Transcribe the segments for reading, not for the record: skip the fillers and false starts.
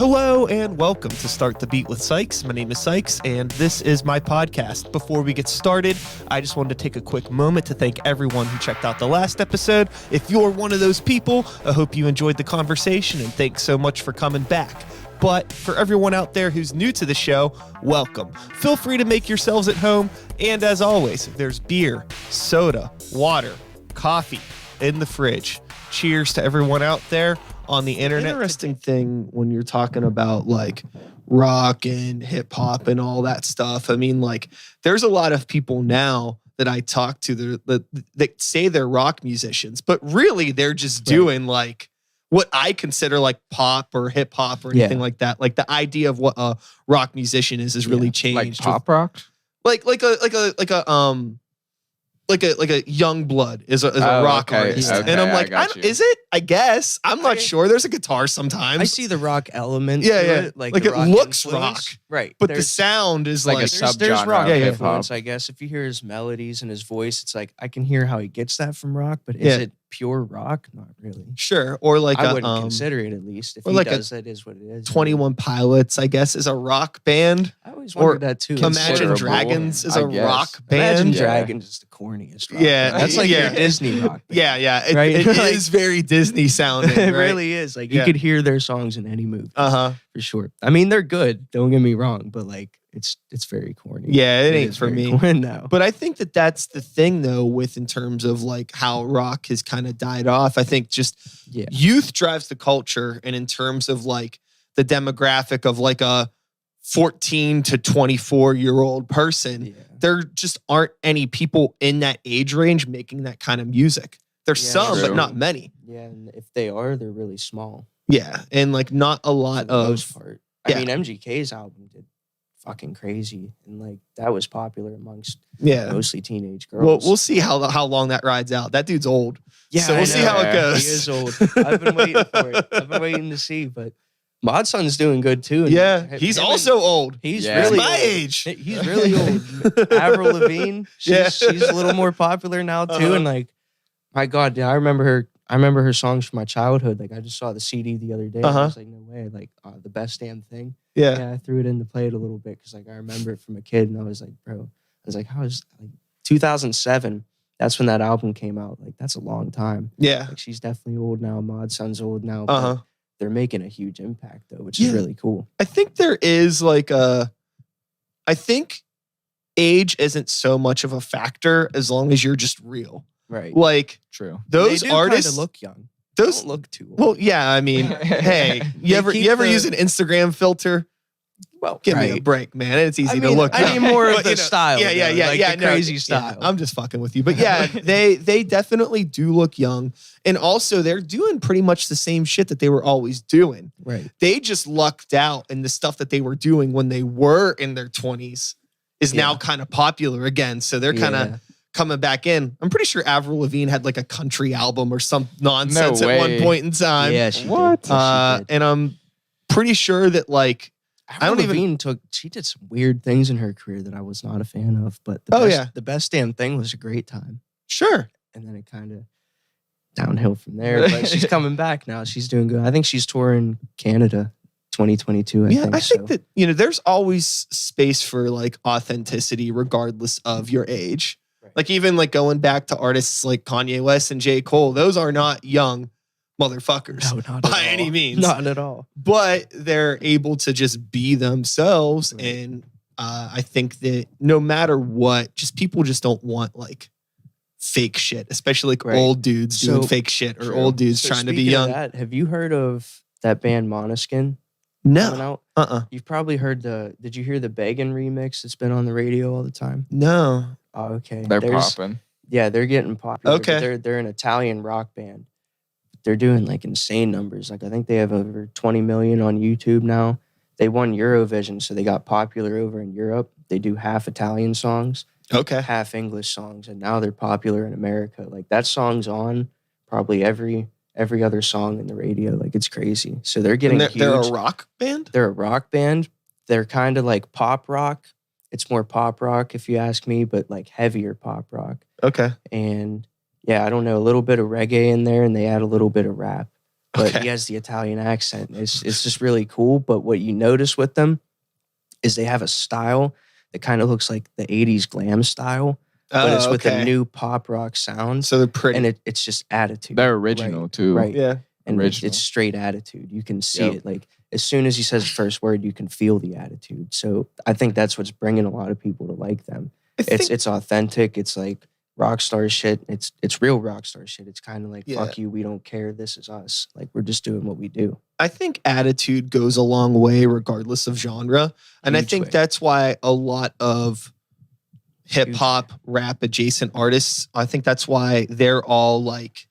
Hello and welcome to Start the Beat with Sykes. My name is Sykes and this is my podcast. Before we get started, I just wanted to take a quick moment to thank everyone who checked out the last episode. If you're one of those people, I hope you enjoyed the conversation and thanks so much for coming back. But for everyone out there who's new to the show, welcome. Feel free to make yourselves at home. And as always, there's beer, soda, water, coffee in the fridge. Cheers to everyone out there on the internet. Interesting thing when you're talking about like rock and hip hop and all that stuff. I mean, like there's a lot of people now that I talk to that say they're rock musicians, but really they're just doing like what I consider like pop or hip hop or anything like that. Like the idea of what a rock musician is really changed. Like pop rock? Like a young blood is a rock artist. Okay, and I'm like, is it? I guess. I'm not sure. There's a guitar sometimes. I see the rock element. Yeah. It, like it looks influence. rock. Right. But the sound is like a subgenre there's rock of influence, hip-hop. I guess. If you hear his melodies and his voice, it's like I can hear how he gets that from rock, but is it pure rock? Not really. Sure. Or like I wouldn't consider it, at least. If or he like does, that is what it is. 21 Pilots, I guess, is a rock band. I always wondered that too. Imagine Dragons is a rock band. Imagine Dragons is the corniest rock. Yeah. That's like your Disney rock band. Yeah. Right? It is very Disney sounding. It right? really is. Like you could hear their songs in any movie. Uh-huh. For sure. I mean, they're good. Don't get me wrong, but like it's very corny. Yeah, it ain't for me. No. But I think that that's the thing though, with in terms of like how rock has kind of died off. I think just youth drives the culture, and in terms of like the demographic of like a 14 to 24-year-old person, there just aren't any people in that age range making that kind of music. There's some, but not many. Yeah, and if they are, they're really small. Yeah, and like not a lot for the most part. I mean, MGK's album did fucking crazy, and like that was popular amongst mostly teenage girls. Well, we'll see how long that rides out. That dude's old. Yeah, so we'll see how it goes. He is old. I've been waiting for it. I've been waiting to see, but Mod Son's doing good too. And he's also old. He's really my old. age. He's really old. Avril Lavigne, she's a little more popular now too, and like, my God, I remember her songs from my childhood. Like I just saw the CD the other day. And I was like, no way. Like the best damn thing. Yeah, I threw it in to play it a little bit because like I remember it from a kid, and I was like, bro, I was like, how is like 2007? That's when that album came out. Like that's a long time. Yeah, like she's definitely old now. Mod Son's old now. But they're making a huge impact though, which is really cool. I think there is like I think age isn't so much of a factor as long as you're just real. Right. Like true. Those they do artists kinda look young. Those don't look too old. Well, yeah, I mean, hey, you ever use an Instagram filter? Well, give me a break, man. It's easy to look. I mean, more of the style. Yeah, crazy style. I'm just fucking with you, but yeah, they definitely do look young, and also they're doing pretty much the same shit that they were always doing. Right. They just lucked out, and the stuff that they were doing when they were in their 20s is now kind of popular again. So they're kind of coming back in. I'm pretty sure Avril Lavigne had like a country album or some nonsense at one point in time. Yeah, she what? did. She did. And I'm pretty sure that like Avril Lavigne she did some weird things in her career that I was not a fan of, but the best damn thing was A Great Time. Sure. And then it kind of downhill from there. But she's coming back now. She's doing good. I think she's touring Canada 2022. I think that there's always space for like authenticity regardless of your age. Like even like going back to artists like Kanye West and J. Cole, those are not young motherfuckers by any means. Not at all. But they're able to just be themselves. Right. And I think that no matter what, just people just don't want like fake shit, especially like old dudes doing fake shit or old dudes trying to be young. Have you heard of that band Måneskin? No. You've probably heard did you hear the Beggin remix that's been on the radio all the time? No. Oh, okay. They're popping. Yeah, they're getting popular. Okay. They're an Italian rock band. They're doing like insane numbers. Like I think they have over 20 million on YouTube now. They won Eurovision, so they got popular over in Europe. They do half Italian songs, half English songs, and now they're popular in America. Like that song's on probably every other song in the radio. Like it's crazy. So they're getting huge. They're a rock band? They're a rock band. They're kind of like pop rock. It's more pop rock if you ask me, but like heavier pop rock. Okay. And yeah, I don't know, a little bit of reggae in there, and they add a little bit of rap. but Okay. he has the Italian accent. It's just really cool. But what you notice with them is they have a style that kind of looks like the 80s glam style, but it's with a new pop rock sound. So they're pretty. And it's just attitude. They're original too. Right. Yeah. And Original. it's straight attitude. You can see it. Like as soon as he says the first word, you can feel the attitude. So I think that's what's bringing a lot of people to like them. It's authentic. It's like rock star shit. It's real rock star shit. It's kind of like, fuck you, we don't care. This is us. Like we're just doing what we do. I think attitude goes a long way regardless of genre. And I think that's why a lot of hip hop, rap adjacent artists, I think that's why they're all like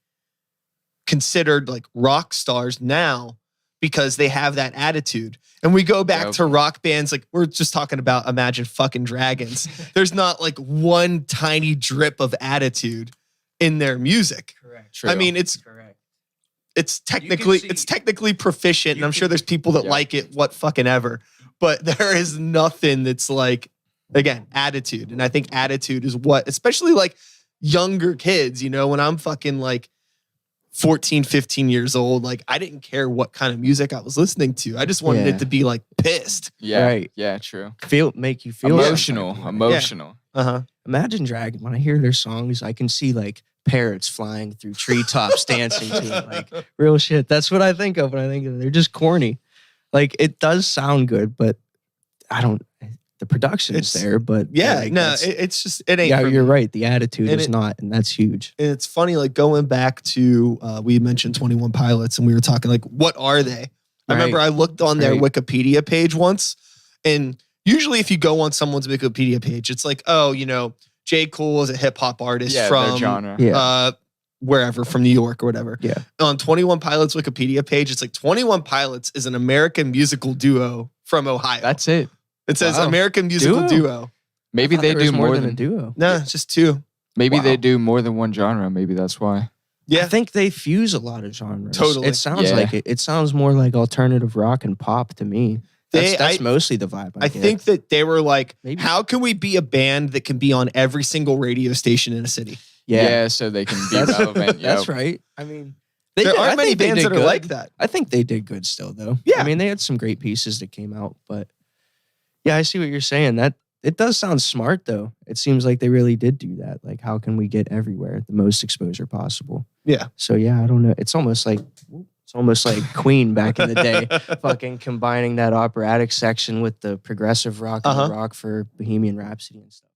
considered like rock stars now, because they have that attitude. And we go back to rock bands, like we're just talking about Imagine fucking Dragons. There's not like one tiny drip of attitude in their music. Correct. True. I mean, it's technically proficient, and I'm sure there's people that like it what fucking ever. But there is nothing that's like, again, attitude. And I think attitude is what, especially like younger kids, you know, when I'm fucking like 14, 15 years old, like I didn't care what kind of music I was listening to. I just wanted it to be like pissed. Yeah. Right. Yeah, true. Make you feel Emotional. Imagine Dragon. When I hear their songs, I can see like parrots flying through treetops dancing to it. Like real shit. That's what I think of when I think of it. They're just corny. Like it does sound good, but the production is there, but it's just, it ain't. Yeah, for you're me. right. The attitude is not, and that's huge. And it's funny, like going back to, we mentioned 21 Pilots and we were talking like, what are they? I remember I looked on their Wikipedia page once, and usually if you go on someone's Wikipedia page, it's like, oh, you know, J. Cole is a hip hop artist from genre. Wherever, from New York or whatever. Yeah. On 21 Pilots Wikipedia page, it's like 21 Pilots is an American musical duo from Ohio. That's it. It says American musical duo. Maybe they do more than a duo. No, it's just two. Maybe they do more than one genre. Maybe that's why. Yeah. I think they fuse a lot of genres. Totally. It sounds like it. It sounds more like alternative rock and pop to me. That's mostly the vibe. I think that they were like, how can we be a band that can be on every single radio station in a city? Yeah, so they can be relevant. That's right. I mean, there aren't many bands that are like that. I think they did good still, though. Yeah. I mean, they had some great pieces that came out, but yeah, I see what you're saying. That it does sound smart, though. It seems like they really did do that. Like, how can we get everywhere the most exposure possible? Yeah. So yeah, I don't know. It's almost like Queen back in the day, fucking combining that operatic section with the progressive rock and the rock for Bohemian Rhapsody and stuff.